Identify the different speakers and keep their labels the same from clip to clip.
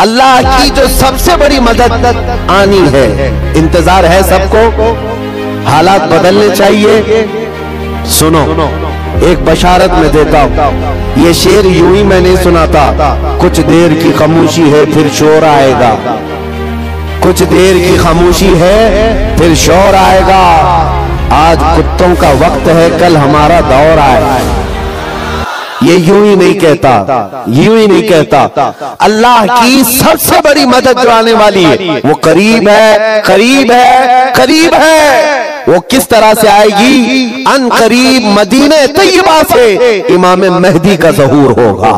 Speaker 1: अल्लाह की जो सबसे बड़ी मदद आनी है, इंतजार है सबको, हालात बदलने चाहिए। सुनो, एक बशारत में देता हूं, ये शेर यूं ही मैं नहीं सुनाता। कुछ देर की खामोशी है फिर शोर आएगा, कुछ देर की खामोशी है फिर शोर आएगा। आज कुत्तों का वक्त है, कल हमारा दौर आएगा। ये यूं ही नहीं कहता, यूं ही नहीं कहता। अल्लाह की सबसे बड़ी मदद जो आने वाली है वो करीब है, करीब है, करीब है। वो किस तरह से आएगी? अन करीब मदीने तैयबा से इमाम मेहदी का ज़हूर होगा,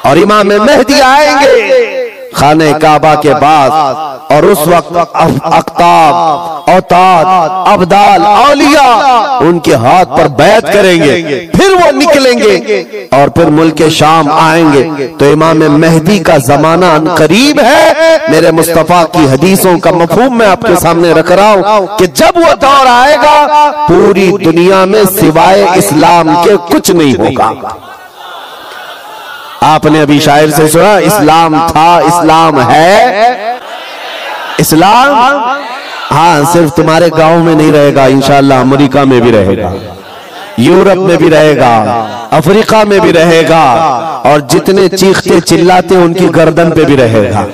Speaker 1: और इमाम मेहदी आएंगे खाने काबा के पास, और उस वक्त अख्ताब, औताद, अब्दाल, औलिया उनके हाथ पर बैत करेंगे, फिर वो निकलेंगे और फिर मुल्क शाम आएंगे। तो इमाम मेहदी का जमाना करीब है। मेरे मुस्तफा की हदीसों का मफहूम मैं आपके सामने रख रहा हूं कि जब वो दौर आएगा पूरी दुनिया में सिवाय इस्लाम के कुछ नहीं होगा। आपने अभी शायर से सुना, इस्लाम था, इस्लाम है। इस्लाम हाँ सिर्फ तुम्हारे गांव में नहीं रहेगा, इंशाअल्लाह अमेरिका में भी रहेगा, यूरोप में भी रहेगा, अफ्रीका में भी रहेगा, और जितने चीखते चिल्लाते उनकी गर्दन पे भी रहेगा।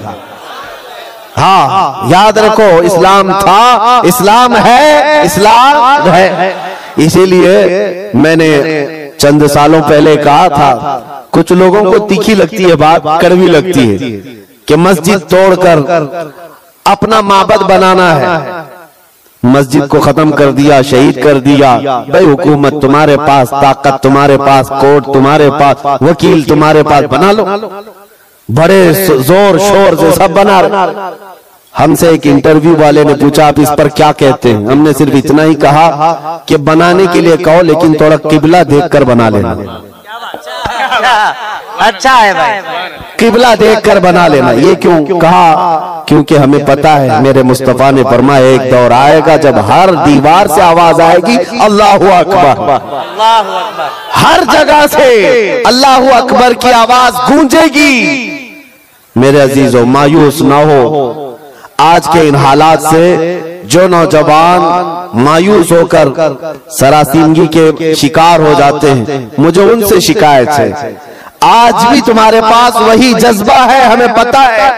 Speaker 1: हाँ याद रखो, इस्लाम था, इस्लाम है, इस्लाम है। इसीलिए मैंने चंद सालों पहले कहा था, कुछ लोगों को तीखी लगती है बात, कड़वी लगती है कि मस्जिद तोड़कर अपना माबद बनाना है। मस्जिद को खत्म कर दिया, शहीद कर दिया। भाई हुकूमत तुम्हारे पास, ताकत तुम्हारे पास, कोर्ट तुम्हारे पास, वकील तुम्हारे पास, बना लो, बड़े जोर शोर से सब बना रहे। हमसे एक इंटरव्यू वाले ने पूछा आप इस पर क्या कहते हैं? हमने सिर्फ इतना ही कहा कि बनाने के लिए कहो लेकिन थोड़ा किबला देखकर बना लेना।
Speaker 2: अच्छा है भाई,
Speaker 1: किबला देखकर बना लेना। ये क्यों कहा? क्योंकि हमें पता है मेरे मुस्तफा ने फरमाया एक दौर आएगा जब हर दीवार से आवाज आएगी अल्लाहु अकबर,
Speaker 2: अल्लाहु अकबर।
Speaker 1: हर जगह से अल्लाहु अकबर की आवाज गूंजेगी। मेरे अजीजों, मायूस ना हो आज के इन हालात से। जो नौजवान मायूस होकर सरासीमगी के शिकार हो जाते हैं, मुझे उनसे शिकायत है। आज भी तुम्हारे पास वही जज्बा है, हमें पता है।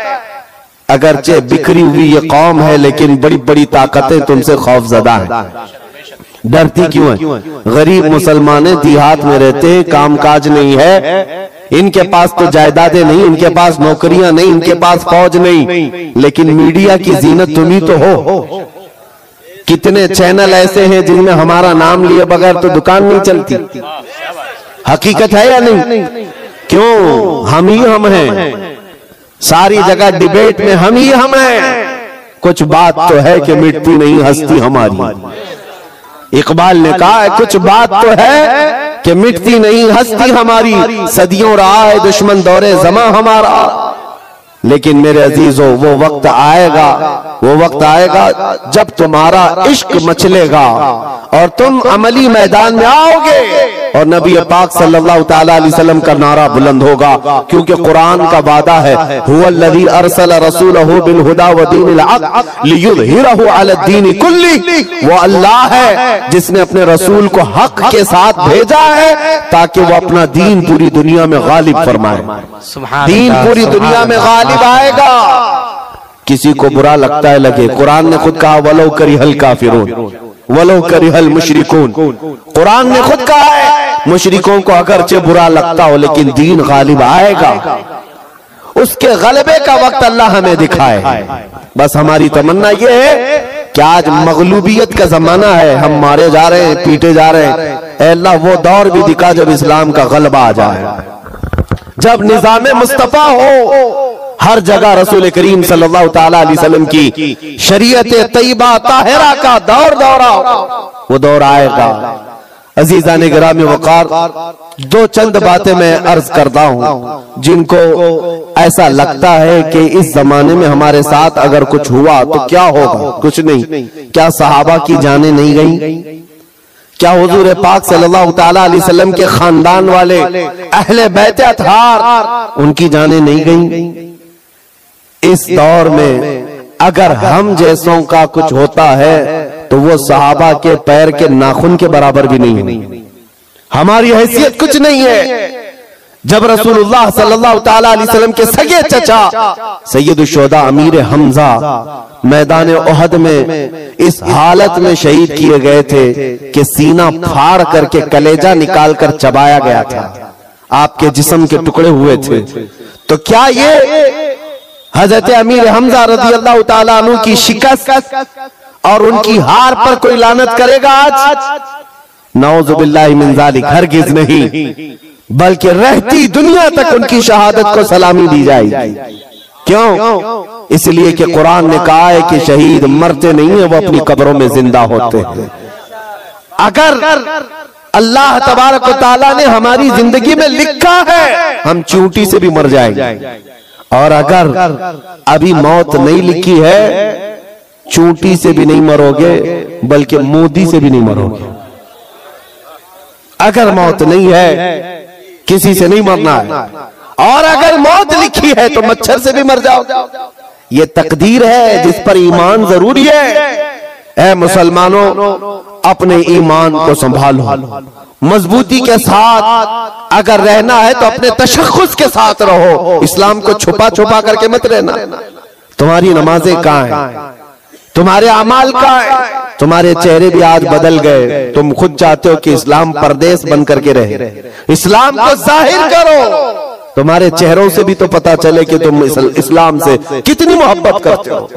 Speaker 1: अगरचे बिखरी हुई ये कौम है लेकिन बड़ी बड़ी ताकतें तुमसे खौफजदा हैं। डरती क्यों है? गरीब मुसलमान देहात में रहते हैं, कामकाज नहीं है, इनके पास तो जायदादें नहीं, इनके पास नौकरियां नहीं, इनके पास फौज नहीं, लेकिन मीडिया की जीनत तुम ही तो हो। कितने चैनल ऐसे हैं जिनमें हमारा नाम लिए बगैर तो दुकान नहीं चलती। हकीकत है या नहीं? क्यों? हम ही हम हैं, सारी जगह डिबेट में हम ही हम हैं। कुछ बात तो है कि मिटती नहीं हस्ती हमारी। इकबाल ने कहा है कुछ बात तो है कि मिटती नहीं हस्ती हमारी, सदियों रहा है दुश्मन दौरे जमा हमारा। लेकिन मेरे अजीजों, वो वक्त आएगा, वो वक्त आएगा जब तुम्हारा इश्क मचलेगा और तुम अमली मैदान में आओगे और नबी पाक सल्लल्लाहु तआला अलैहि वसल्लम का नारा बुलंद होगा। क्योंकि कुरान का वादा है, हुवल्लज़ी अरसल रसूलहु बिल हुदा व दीनिल हक़ लियुज़हिरहु अला दीनि कुल्ली। वो अल्लाह है जिसने अपने रसूल को हक के साथ भेजा है ताकि वो अपना दीन पूरी दुनिया में गालिब फरमाए। दीन पूरी दुनिया में गालिब आएगा। किसी को बुरा लगता है लगे, कुरान ने खुद कहा वलो करिहल काफिरून वलो करिहल मुशरिकून। कुरान ने खुद कहा है मुशरिकों को अगरचे बुरा लगता हो लेकिन दीन गालिब आएगा। उसके गलबे का वक्त अल्लाह हमें दिखाए। बस हमारी तमन्ना यह है कि आज मगलूबियत का जमाना है, हम मारे जा रहे हैं, पीटे जा रहे हैं। ऐ अल्लाह वो दौर भी दिखा जब इस्लाम का गलबा आ जाए, जब निजाम मुस्तफा हो, हर जगह रसूल करीम सल्लल्लाहु तआला अलैहि वसल्लम की शरीयत तैयबा ताहिरा का दौर दौरा, वो दौर आएगा। अजीजा ने गिरामी वकार, दो चंद बातें मैं अर्ज करता हूं जिनको ऐसा लगता है कि इस जमाने में हमारे साथ अगर कुछ हुआ तो क्या होगा। कुछ नहीं। क्या सहाबा की जानें नहीं गई? क्या हुजूर पाक सल्लल्लाहु तआला अलैहि वसल्लम के खानदान वाले अहले बैत अतहार उनकी जानें नहीं गई? इस दौर में अगर हम जैसों का कुछ होता है तो वो सहाबा के पैर के नाखून के बराबर भी नहीं है। हमारी हैसियत कुछ नहीं है। जब रसूलुल्लाह सल्लल्लाहु ताला अलैहि वसल्लम के सगे चचा सैयदुश शुहदा अमीर हमजा मैदान ओहद में इस हालत में शहीद किए गए थे कि सीना फाड़ करके कलेजा निकालकर चबाया गया था, आपके जिस्म के टुकड़े हुए थे। तो क्या ये हजरत अमीर हमजा रज़ी अल्लाह ताला अन्हु की शिकस्त और उनकी हार पर कोई लानत करेगा आज? नऊज़ुबिल्लाहि मिन ज़ालिक, हरगिज़ नहीं, बल्कि रहती दुनिया तक उनकी शहादत को सलामी दी जाएगी। क्यों? इसलिए कि कुरान ने कहा है कि शहीद मरते नहीं है, वो अपनी कब्रों में जिंदा होते हैं। अगर अल्लाह तबारक व तआला ने हमारी जिंदगी में लिखा है हम चींटी से भी मर जाएंगे, और अगर अभी मौत नहीं लिखी है चींटी से भी नहीं मरोगे बल्कि मोदी से भी नहीं मरोगे। अगर मौत नहीं है किसी से नहीं मरना है, और अगर मौत लिखी है तो मच्छर से भी मर जाओ। ये तकदीर है जिस पर ईमान जरूरी है। ऐ मुसलमानों, अपने ईमान को संभालो, मजबूती के साथ अगर रहना है तो अपने तशख्खुस के साथ रहो। इस्लाम को छुपा छुपा करके मत रहना। तुम्हारी नमाजें कहाँ हैं? तुम्हारे अमाल कहाँ हैं? तुम्हारे चेहरे भी आज बदल गए। तुम खुद चाहते हो कि इस्लाम परदेश बन करके रहे। इस्लाम को जाहिर करो। तुम्हारे चेहरों से भी तो पता चले कि तुम इस्लाम से कितनी मोहब्बत करते हो।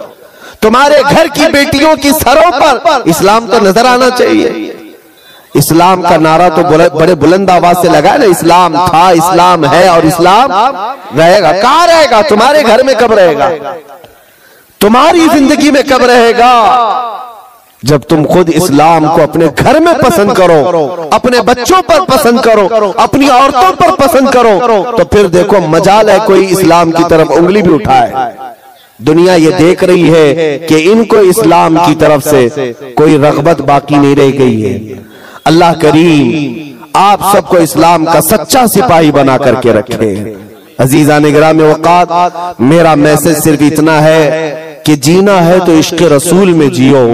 Speaker 1: तुम्हारे घर की बेटियों की सरों पर इस्लाम तो नजर आना चाहिए। इस्लाम का नारा तो बड़े बुलंद आवाज से लगा ना, इस्लाम था, इस्लाम है और इस्लाम रहेगा। कहाँ रहेगा? तुम्हारे घर में कब रहेगा? तुम्हारी जिंदगी में कब रहेगा? जब तुम खुद इस्लाम को अपने घर में पसंद करो, अपने बच्चों पर पसंद करो, अपनी औरतों पर पसंद करो, तो फिर देखो मजाल है कोई इस्लाम की तरफ उंगली भी उठाए। दुनिया ये देख रही है कि इनको इस्लाम की तरफ से कोई रग़बत बाकी नहीं रह गई है। अल्लाह करीम आप सबको इस्लाम का सच्चा सिपाही बना करके रखे। अजीज़ान गिरामी वक़ात, मेरा मैसेज सिर्फ इतना है कि जीना है तो इश्क़ रसूल में जियो,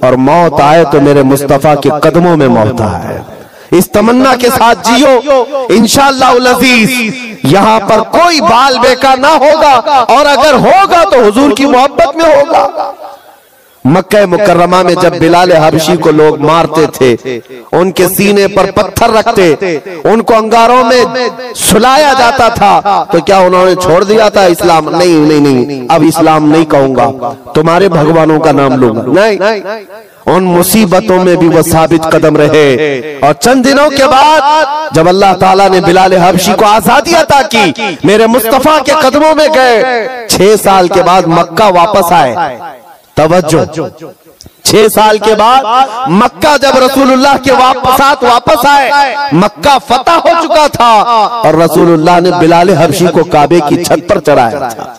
Speaker 1: और मौत आए तो मेरे मुस्तफा के कदमों में मौत आए। इस तमन्ना के साथ जियो। इंशाअल्लाह अज़ीज़ यहाँ पर कोई बाल बेकार ना होगा, और अगर होगा तो हुजूर की मोहब्बत में होगा। मक्का मुकर्रमा में जब बिलाल हबशी को लोग मारते थे, उनके सीने पर पत्थर रखते, उनको अंगारों में सुलाया जाता था, तो क्या उन्होंने छोड़ दिया था इस्लाम? नहीं नहीं नहीं, अब इस्लाम नहीं कहूंगा, तुम्हारे भगवानों का नाम लूंगा। नहीं, उन मुसीबतों में भी वो साबित कदम रहे। और चंद दिनों के बाद जब अल्लाह ताला ने बिलाल हबशी को आजादी अता की, मेरे मुस्तफा के कदमों में गए। 6 साल के बाद मक्का वापस आए। तवज्जो, 6 साल के बाद मक्का जब रसूलुल्लाह के साथ वापस आए, मक्का फतह हो चुका था और रसूलुल्लाह ने बिलाल हबशी को काबे की छत पर चढ़ाया था।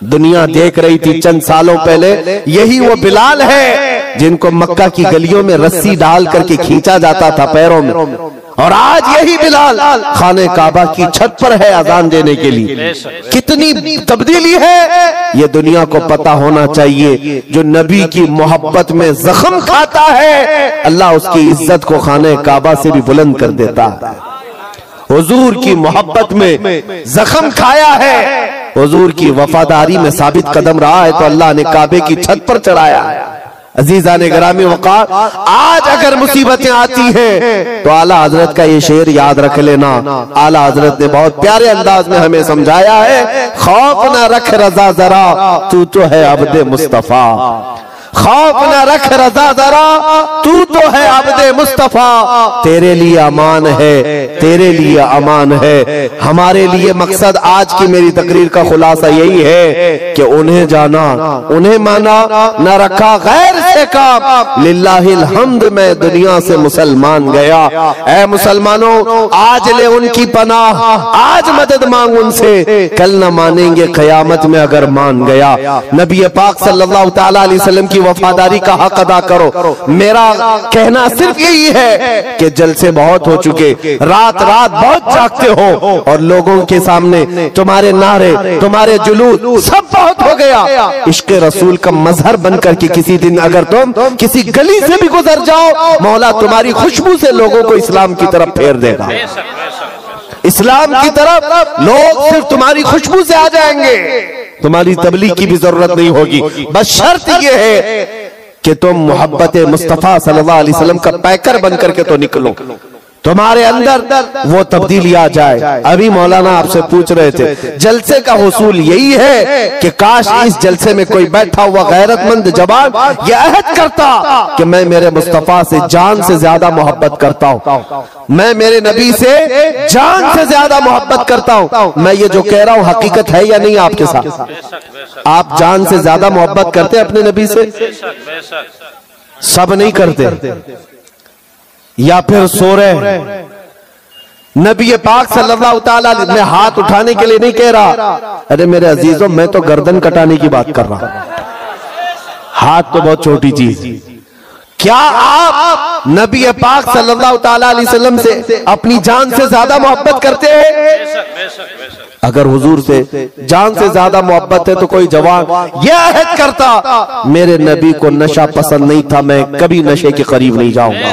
Speaker 1: दुनिया देख रही थी चंद सालों पहले, यही वो बिलाल है जिनको मक्का की गलियों में रस्सी डाल करके खींचा जाता था पैरों में, और आज यही बिलाल खाने काबा की छत पर है अजान देने के लिए। कितनी तब्दीली है ये दुनिया को पता होना चाहिए। जो नबी की मोहब्बत में जख्म खाता है, अल्लाह उसकी इज्जत को खाने काबा से भी बुलंद कर देता है। हुजूर की मोहब्बत में जख्म खाया है, हुजूर की वफादारी में साबित कदम रहा है, तो अल्लाह ने काबे की छत पर चढ़ाया। अजीज़ान गिरामी वक़ार, आज अगर मुसीबतें आती हैं तो आला हजरत का ये शेर याद रख लेना। आला हजरत ने बहुत प्यारे अंदाज में हमें समझाया है, खौफ न रख रजा जरा, तू तो है अब्दे मुस्तफा। खौफ न रख रजा जरा, तू तो है अब्दे मुस्तफा। तेरे लिए अमान है, तेरे लिए अमान है। हमारे लिए मकसद आज की मेरी तकरीर का खुलासा यही है कि उन्हें जाना, उन्हें माना, न रखा गैर से काम लिल्लाहिल हम्द मैं दुनिया से मुसलमान गया। ऐ मुसलमानों, आज ले उनकी पनाह, आज मदद मांग उनसे, कल न मानेंगे कयामत में अगर मान गया। नबी पाक सल्लल्लाहु तआला अलैहि वसल्लम की वफादारी का हक अदा करो। मेरा कहना सिर्फ यही है कि जलसे बहुत हो चुके, रात रात बहुत जागते हो और लोगों के सामने तुम्हारे नारे, तुम्हारे जुलूस सब बहुत हो गया। इश्क रसूल का मजहर बनकर के किसी दिन अगर तुम किसी गली से भी गुजर जाओ, मौला तुम्हारी खुशबू से लोगों को इस्लाम की तरफ फेर देगा। इस्लाम की तरफ लोग सिर्फ तुम्हारी खुशबू से आ जाएंगे, तुम्हारी तबलीग की भी जरूरत नहीं होगी। बस शर्त यह है कि तुम मोहब्बत मुस्तफा सल्लल्लाहु अलैहि वसल्लम का पैकर बनकर के तो निकलो, तुम्हारे अंदर वो तब्दीली आ जाए। अभी मौलाना आपसे पूछ रहे थे, जलसे का हुसूल यही है कि काश इस जलसे में कोई बैठा हुआ गैरतमंद जवान यह अहद करता कि मैं मेरे मुस्तफा से जान से ज्यादा मोहब्बत करता हूँ, मैं मेरे नबी से जान से ज्यादा मोहब्बत करता हूँ। मैं ये जो कह रहा हूँ हकीकत है या नहीं आपके साथ? आप जान से ज्यादा मोहब्बत करते अपने नबी से? सब नहीं करते, या फिर सो रहे। नबी पाक सल्लल्लाहु तआला अलैहि वसल्लम, मैं हाथ उठाने के लिए नहीं कह रहा, अरे मेरे अजीजों मैं तो गर्दन कटाने की बात कर रहा हूं। हाथ तो बहुत छोटी चीज। क्या आप नबी पाक सल्लल्लाहु तआला अलैहि वसल्लम से अपनी जान से ज्यादा मोहब्बत करते हैं? अगर हुजूर से जान से ज्यादा मोहब्बत है तो कोई जवान यह अहद करता, मेरे नबी को नशा पसंद नहीं था, मैं कभी नशे के करीब नहीं जाऊंगा।